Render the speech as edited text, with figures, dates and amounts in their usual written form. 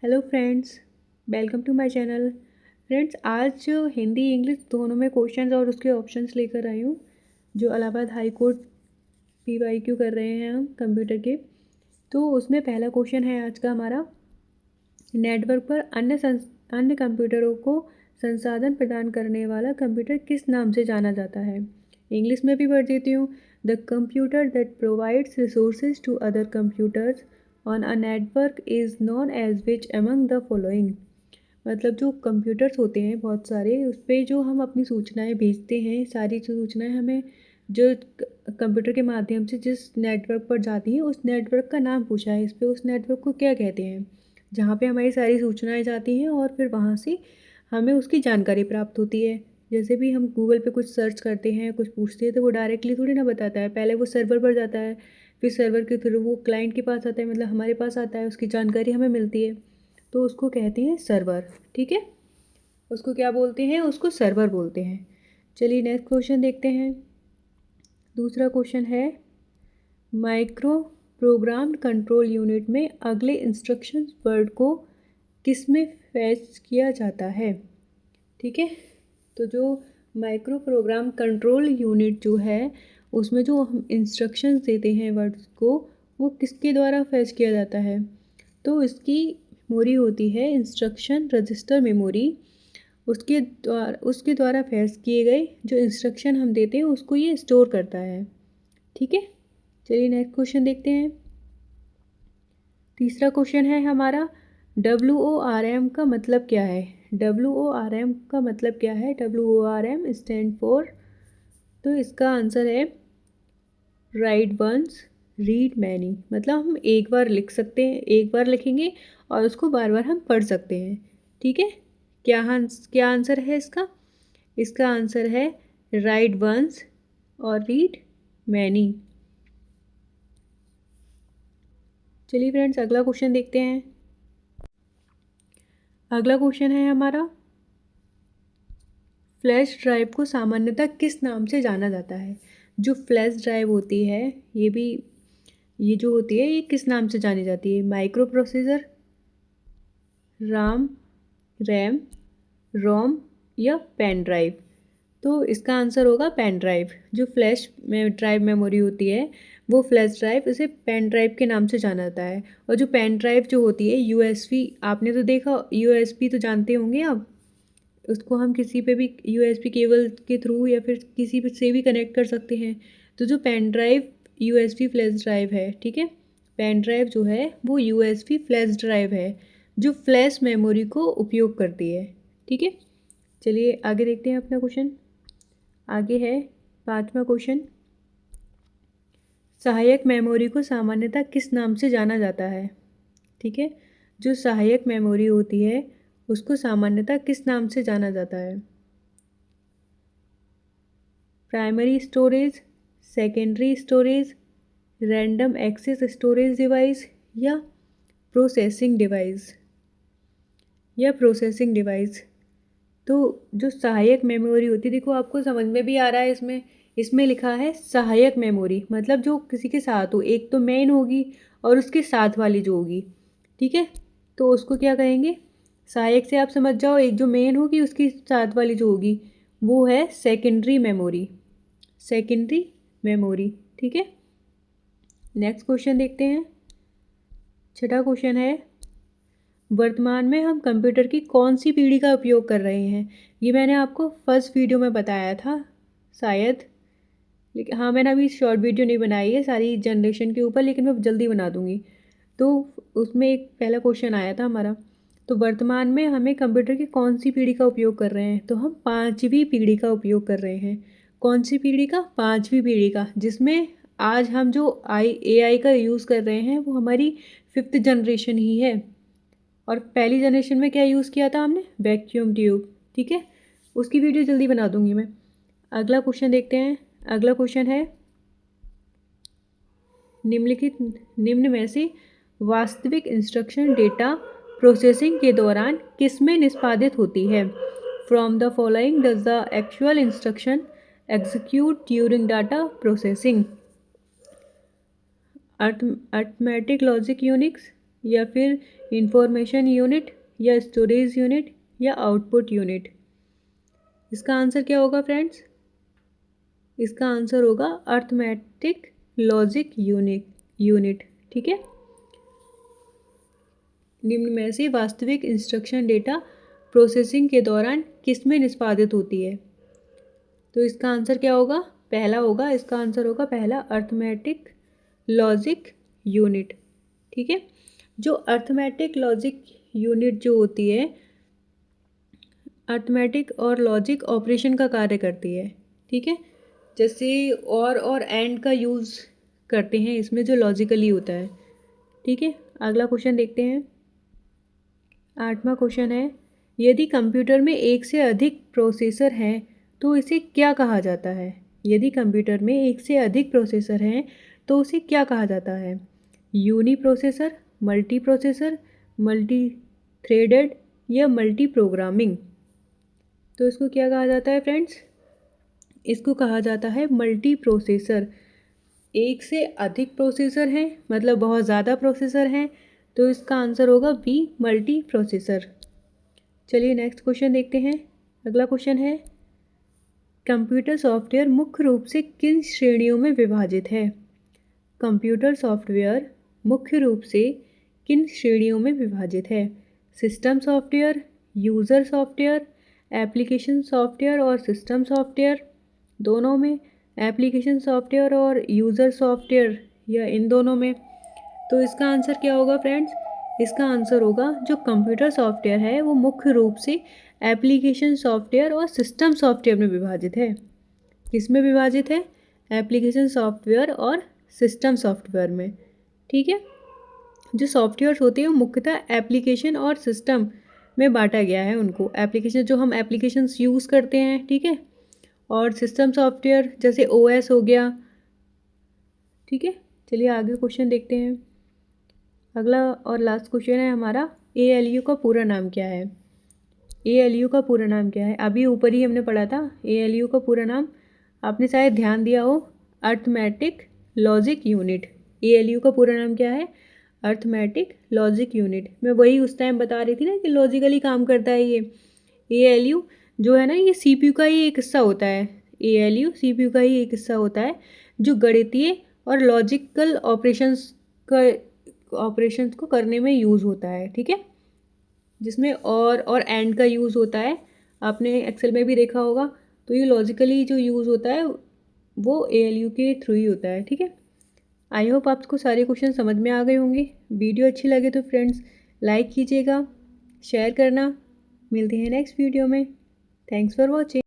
Hello friends, welcome to my channel. Friends, आज Hindi English दोनों में क्वेश्चंस और उसके ऑप्शंस लेकर आई हूँ, जो इलाहाबाद हाई कोर्ट PYQ कर रहे हैं हम कंप्यूटर के। तो उसमें पहला क्वेश्चन है आज का हमारा, नेटवर्क पर अन्य कंप्यूटरों को संसाधन प्रदान करने वाला कंप्यूटर किस नाम से जाना जाता है। इंग्लिश में भी पढ़ देती हूँ। The computer that provides resources to other computers on a network is known as which among the following. मतलब जो कंप्यूटर्स होते हैं बहुत सारे, उस पर जो हम अपनी सूचनाएं भेजते हैं, सारी सूचनाएं हमें जो कंप्यूटर के माध्यम से जिस नेटवर्क पर जाती हैं, उस नेटवर्क का नाम पूछा है। इस पर उस नेटवर्क को क्या कहते हैं, जहाँ पे हमारी सारी सूचनाएं जाती हैं और फिर वहाँ से हमें उसकी जानकारी प्राप्त होती है। जैसे भी हम गूगल पे कुछ सर्च करते हैं, कुछ पूछते हैं, तो वो डायरेक्टली थोड़ी ना बताता है, पहले वो सर्वर पर जाता है, फिर सर्वर के थ्रू वो क्लाइंट के पास आता है, मतलब हमारे पास आता है, उसकी जानकारी हमें मिलती है। तो उसको कहते हैं सर्वर। ठीक है, उसको क्या बोलते हैं, उसको सर्वर बोलते हैं। चलिए नेक्स्ट क्वेश्चन देखते हैं। दूसरा क्वेश्चन है, माइक्रो प्रोग्राम कंट्रोल यूनिट में अगले इंस्ट्रक्शन वर्ड को किस में फैच किया जाता है। ठीक है, तो जो माइक्रो प्रोग्राम कंट्रोल यूनिट जो है, उसमें जो हम इंस्ट्रक्शंस देते हैं वर्ड्स को, वो किसके द्वारा फैच किया जाता है। तो इसकी मेमोरी होती है इंस्ट्रक्शन रजिस्टर मेमोरी, उसके द्वारा फैच किए गए जो इंस्ट्रक्शन हम देते हैं उसको ये स्टोर करता है। ठीक है, चलिए नेक्स्ट क्वेश्चन देखते हैं। तीसरा क्वेश्चन है हमारा, WORM का मतलब क्या है। WORM का मतलब क्या है। WORM स्टैंड फॉर, तो इसका आंसर है राइट वंस रीड मैनी। मतलब हम एक बार लिख सकते हैं, एक बार लिखेंगे और उसको बार बार हम पढ़ सकते हैं। ठीक है, क्या आंसर है इसका। इसका आंसर है राइट वंस और रीड मैनी। चलिए फ्रेंड्स, अगला क्वेश्चन देखते हैं। अगला क्वेश्चन है हमारा, फ्लैश ड्राइव को सामान्यतः किस नाम से जाना जाता है। जो फ्लैश ड्राइव होती है, ये जो होती है, ये किस नाम से जानी जाती है। माइक्रो प्रोसेसर, राम, रैम, रोम या पेन ड्राइव। तो इसका आंसर होगा पेन ड्राइव। जो फ्लैश में ड्राइव मेमोरी होती है, वो फ्लैश ड्राइव, उसे पेन ड्राइव के नाम से जाना जाता है। और जो पेन ड्राइव जो होती है, USB, आपने तो देखा, USB तो जानते होंगे आप। उसको हम किसी पे भी USB केबल के थ्रू या फिर किसी भी से भी कनेक्ट कर सकते हैं। तो जो pen drive USB flash drive है, ठीक है, पेन ड्राइव जो है वो USB फ्लैश ड्राइव है, जो फ्लैश मेमोरी को उपयोग करती है। ठीक है, चलिए आगे देखते हैं अपना क्वेश्चन। आगे है पांचवा क्वेश्चन, सहायक मेमोरी को सामान्यतः किस नाम से जाना जाता है। ठीक है, जो सहायक मेमोरी होती है उसको सामान्यतः किस नाम से जाना जाता है। Primary storage, secondary storage, random access storage device या प्रोसेसिंग डिवाइस। तो जो सहायक मेमोरी होती है, देखो आपको समझ में भी आ रहा है, इसमें लिखा है सहायक मेमोरी, मतलब जो किसी के साथ हो, एक तो मेन होगी और उसके साथ वाली जो होगी। ठीक है, तो उसको क्या कहेंगे, सहायक से आप समझ जाओ, एक जो मेन होगी उसकी साथ वाली जो होगी वो है सेकेंडरी मेमोरी। ठीक है, नेक्स्ट क्वेश्चन देखते हैं। छठा क्वेश्चन है, वर्तमान में हम कंप्यूटर की कौन सी पीढ़ी का उपयोग कर रहे हैं। ये मैंने आपको फर्स्ट वीडियो में बताया था शायद, लेकिन हाँ, मैंने अभी शॉर्ट वीडियो नहीं बनाई है सारी जनरेशन के ऊपर, लेकिन मैं जल्दी बना दूँगी। तो उसमें एक पहला क्वेश्चन आया था हमारा, तो वर्तमान में हमें कंप्यूटर की कौन सी पीढ़ी का उपयोग कर रहे हैं। तो हम पाँचवीं पीढ़ी का उपयोग कर रहे हैं। कौन सी पीढ़ी का, पाँचवीं पीढ़ी का, जिसमें आज हम जो AI का यूज़ कर रहे हैं वो हमारी 5th जनरेशन ही है। और पहली जनरेशन में क्या यूज़ किया था हमने, वैक्यूम ट्यूब। ठीक है, उसकी वीडियो जल्दी बना दूंगी मैं। अगला क्वेश्चन देखते हैं। अगला क्वेश्चन है, निम्न में से वास्तविक इंस्ट्रक्शन डेटा प्रोसेसिंग के दौरान किस में निष्पादित होती है। From the following does the actual instruction execute during data processing. Arithmetic logic Unix, या फिर इंफॉर्मेशन यूनिट या स्टोरेज यूनिट या आउटपुट यूनिट? इसका आंसर क्या होगा फ्रेंड्स? इसका आंसर होगा अर्थमेटिक लॉजिक यूनिट। ठीक है। निम्न में से वास्तविक इंस्ट्रक्शन डेटा प्रोसेसिंग के दौरान किस में निष्पादित होती है? तो इसका आंसर क्या होगा? पहला होगा, इसका आंसर होगा पहला, अर्थमेटिक लॉजिक यूनिट। ठीक है। जो अर्थमेटिक लॉजिक यूनिट जो होती है, अर्थमेटिक और लॉजिक ऑपरेशन का कार्य करती है। ठीक है। जैसे और एंड का यूज़ करते हैं इसमें, जो लॉजिकली होता है। ठीक है। अगला क्वेश्चन देखते हैं। 8वां क्वेश्चन है, यदि कंप्यूटर में एक से अधिक प्रोसेसर हैं तो इसे क्या कहा जाता है? यदि कंप्यूटर में एक से अधिक प्रोसेसर हैं तो उसे क्या कहा जाता है? Uniprocessor, multiprocessor, multithreaded या मल्टी प्रोग्रामिंग? तो इसको क्या कहा जाता है फ्रेंड्स? इसको कहा जाता है मल्टी प्रोसेसर। एक से अधिक प्रोसेसर हैं मतलब बहुत ज़्यादा प्रोसेसर हैं, तो इसका आंसर होगा बी, मल्टी प्रोसेसर। चलिए नेक्स्ट क्वेश्चन देखते हैं। अगला क्वेश्चन है, कंप्यूटर सॉफ्टवेयर मुख्य रूप से किन श्रेणियों में विभाजित है? कंप्यूटर सॉफ्टवेयर मुख्य रूप से किन श्रेणियों में विभाजित है? System software, user software, application software और सिस्टम सॉफ्टवेयर, दोनों में, एप्लीकेशन सॉफ्टवेयर और यूज़र सॉफ्टवेयर या इन दोनों में? तो इसका आंसर क्या होगा फ्रेंड्स? इसका आंसर होगा जो कंप्यूटर सॉफ्टवेयर है वो मुख्य रूप से एप्लीकेशन सॉफ्टवेयर और सिस्टम सॉफ्टवेयर में विभाजित है। किस में विभाजित है? एप्लीकेशन सॉफ्टवेयर और सिस्टम सॉफ्टवेयर में। ठीक है। जो सॉफ्टवेयर्स होते हैं वो मुख्यतः एप्लीकेशन और सिस्टम में बांटा गया है उनको। एप्लीकेशन जो हम एप्लीकेशंस यूज़ करते हैं, ठीक है, और सिस्टम सॉफ्टवेयर जैसे ओएस हो गया। ठीक है। चलिए आगे क्वेश्चन देखते हैं। अगला और लास्ट क्वेश्चन है हमारा, ALU का पूरा नाम क्या है? ALU का पूरा नाम क्या है? अभी ऊपर ही हमने पढ़ा था ALU का पूरा नाम, आपने शायद ध्यान दिया हो, अर्थमेटिक लॉजिक यूनिट। ALU का पूरा नाम क्या है? Arithmetic logic unit. मैं वही उस टाइम बता रही थी ना कि लॉजिकली काम करता है ये। ALU जो है ना, ये CPU का ही एक हिस्सा होता है। ALU CPU का ही एक हिस्सा होता है जो गणितीय और लॉजिकल ऑपरेशंस को करने में यूज़ होता है। ठीक है। जिसमें और एंड का यूज़ होता है, आपने एक्सेल में भी देखा होगा। तो ये लॉजिकली जो यूज़ होता है वो ALU के थ्रू ही होता है। ठीक है। आई होप आपको सारे क्वेश्चन समझ में आ गए होंगे। वीडियो अच्छी लगे तो फ्रेंड्स लाइक कीजिएगा, शेयर करना। मिलते हैं नेक्स्ट वीडियो में। Thanks for watching.